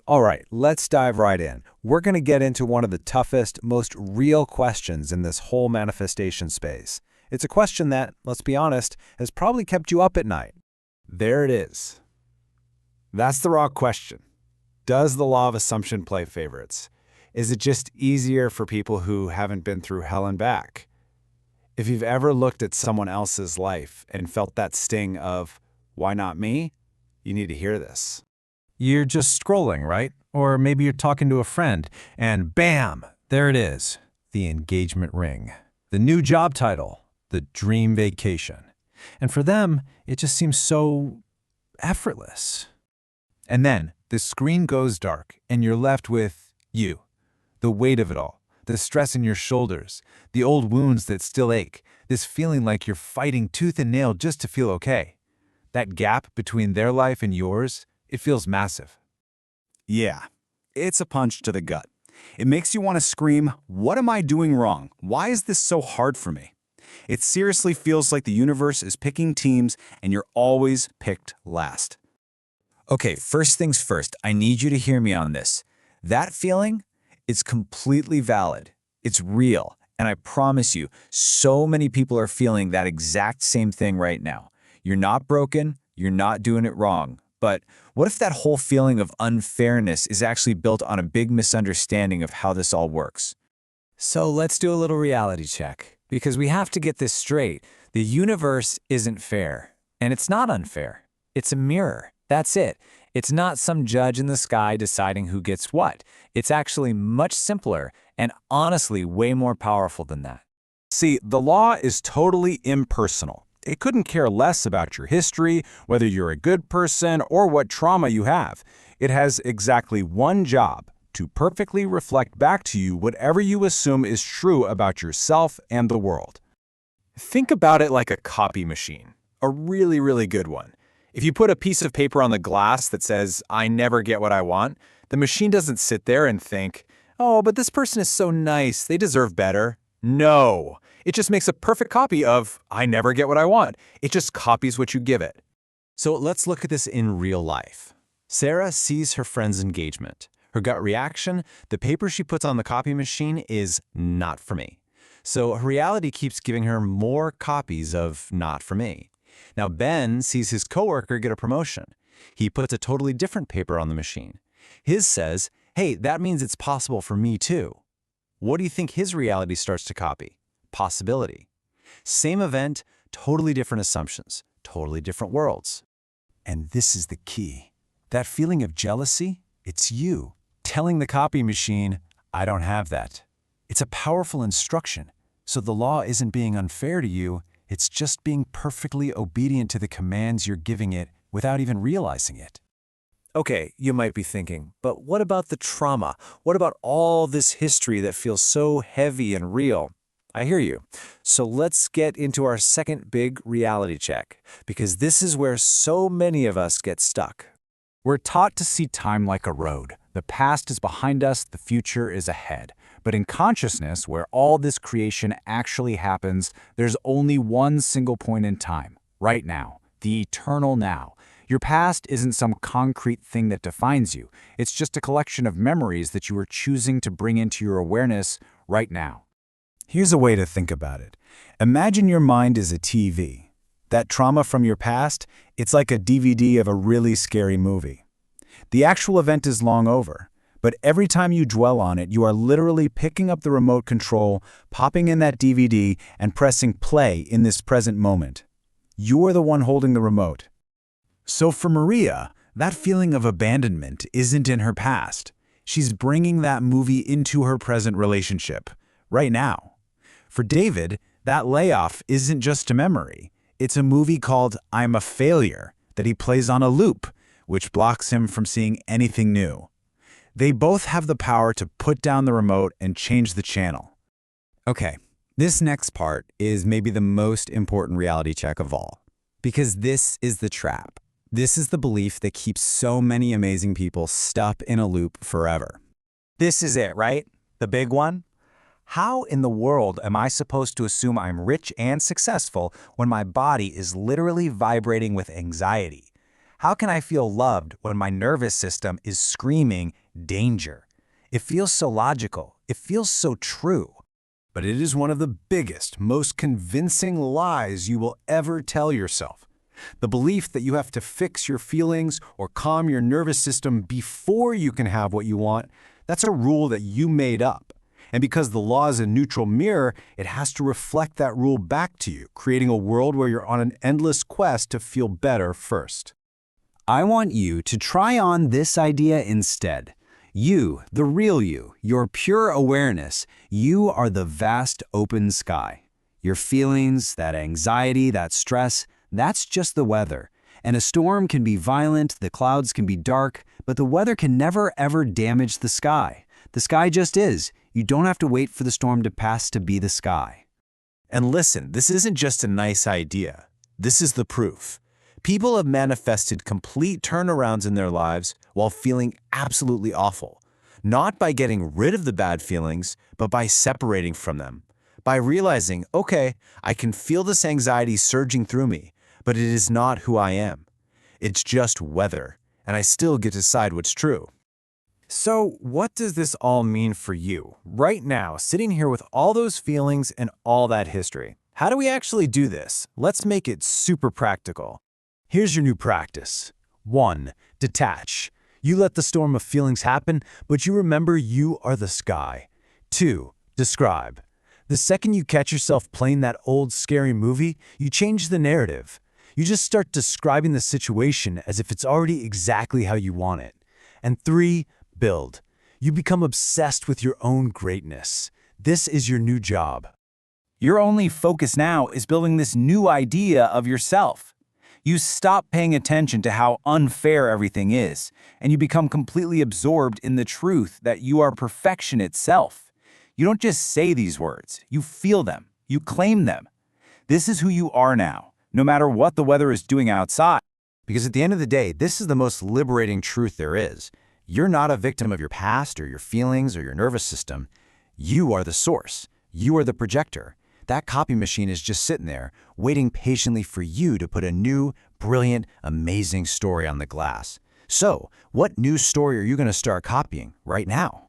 All right, let's dive right in. We're going to get into one of the toughest, most real questions in this whole manifestation space. It's a question that, let's be honest, has probably kept you up at night. There it is. That's the raw question. Does the law of assumption play favorites? Is it just easier for people who haven't been through hell and back? If you've ever looked at someone else's life and felt that sting of, why not me? You need to hear this. You're just scrolling, right? Or maybe you're talking to a friend, and bam, there it is, the engagement ring. The new job title, the dream vacation. And for them, it just seems so effortless. And then the screen goes dark, and you're left with you. The weight of it all, the stress in your shoulders, the old wounds that still ache, this feeling like you're fighting tooth and nail just to feel okay. That gap between their life and yours, it feels massive. Yeah, it's a punch to the gut. It makes you want to scream, what am I doing wrong? Why is this so hard for me? It seriously feels like the universe is picking teams and you're always picked last. Okay, first things first, I need you to hear me on this. That feeling, it's completely valid. It's real. And I promise you, so many people are feeling that exact same thing right now. You're not broken, you're not doing it wrong. But what if that whole feeling of unfairness is actually built on a big misunderstanding of how this all works? So let's do a little reality check, because we have to get this straight. The universe isn't fair, and it's not unfair. It's a mirror. That's it. It's not some judge in the sky deciding who gets what. It's actually much simpler and honestly way more powerful than that. See, the law is totally impersonal. It couldn't care less about your history, whether you're a good person, or what trauma you have. It has exactly one job: to perfectly reflect back to you whatever you assume is true about yourself and the world. Think about it like a copy machine, a really, really good one. If you put a piece of paper on the glass that says, I never get what I want, the machine doesn't sit there and think, oh, but this person is so nice, they deserve better. No, it just makes a perfect copy of, I never get what I want. It just copies what you give it. So let's look at this in real life. Sarah sees her friend's engagement. Her gut reaction, the paper she puts on the copy machine is not for me. So her reality keeps giving her more copies of not for me. Now Ben sees his coworker get a promotion. He puts a totally different paper on the machine. His says, hey, that means it's possible for me too. What do you think his reality starts to copy? Possibility. Same event, totally different assumptions, totally different worlds. And this is the key. That feeling of jealousy, it's you telling the copy machine, I don't have that. It's a powerful instruction. So the law isn't being unfair to you, it's just being perfectly obedient to the commands you're giving it without even realizing it. Okay, you might be thinking, but what about the trauma? What about all this history that feels so heavy and real? I hear you. So let's get into our second big reality check, because this is where so many of us get stuck. We're taught to see time like a road. The past is behind us, the future is ahead. But in consciousness, where all this creation actually happens, there's only one single point in time, right now, the eternal now. Your past isn't some concrete thing that defines you. It's just a collection of memories that you are choosing to bring into your awareness right now. Here's a way to think about it. Imagine your mind is a TV. That trauma from your past, it's like a DVD of a really scary movie. The actual event is long over, but every time you dwell on it, you are literally picking up the remote control, popping in that DVD, and pressing play in this present moment. You're the one holding the remote. So for Maria, that feeling of abandonment isn't in her past. She's bringing that movie into her present relationship, right now. For David, that layoff isn't just a memory. It's a movie called I'm a Failure that he plays on a loop, which blocks him from seeing anything new. They both have the power to put down the remote and change the channel. Okay, this next part is maybe the most important reality check of all, because this is the trap. This is the belief that keeps so many amazing people stuck in a loop forever. This is it, right? The big one? How in the world am I supposed to assume I'm rich and successful when my body is literally vibrating with anxiety? How can I feel loved when my nervous system is screaming danger? It feels so logical. It feels so true. But it is one of the biggest, most convincing lies you will ever tell yourself. The belief that you have to fix your feelings or calm your nervous system before you can have what you want, that's a rule that you made up. And because the law is a neutral mirror, it has to reflect that rule back to you, creating a world where you're on an endless quest to feel better first. I want you to try on this idea instead. You, the real you, your pure awareness, you are the vast open sky. Your feelings, that anxiety, that stress, that's just the weather. And a storm can be violent, the clouds can be dark, but the weather can never ever damage the sky. The sky just is. You don't have to wait for the storm to pass to be the sky. And listen, this isn't just a nice idea. This is the proof. People have manifested complete turnarounds in their lives while feeling absolutely awful. Not by getting rid of the bad feelings, but by separating from them. By realizing, okay, I can feel this anxiety surging through me, but it is not who I am. It's just weather, and I still get to decide what's true. So, what does this all mean for you, right now, sitting here with all those feelings and all that history? How do we actually do this? Let's make it super practical. Here's your new practice. 1. Detach. You let the storm of feelings happen, but you remember you are the sky. 2. Describe. The second you catch yourself playing that old scary movie, you change the narrative. You just start describing the situation as if it's already exactly how you want it. And 3. Build. You become obsessed with your own greatness. This is your new job. Your only focus now is building this new idea of yourself. You stop paying attention to how unfair everything is, and you become completely absorbed in the truth that you are perfection itself. You don't just say these words, you feel them, you claim them. This is who you are now, no matter what the weather is doing outside. Because at the end of the day, this is the most liberating truth there is. You're not a victim of your past or your feelings or your nervous system. You are the source. You are the projector. That copy machine is just sitting there, waiting patiently for you to put a new, brilliant, amazing story on the glass. So, what new story are you going to start copying right now?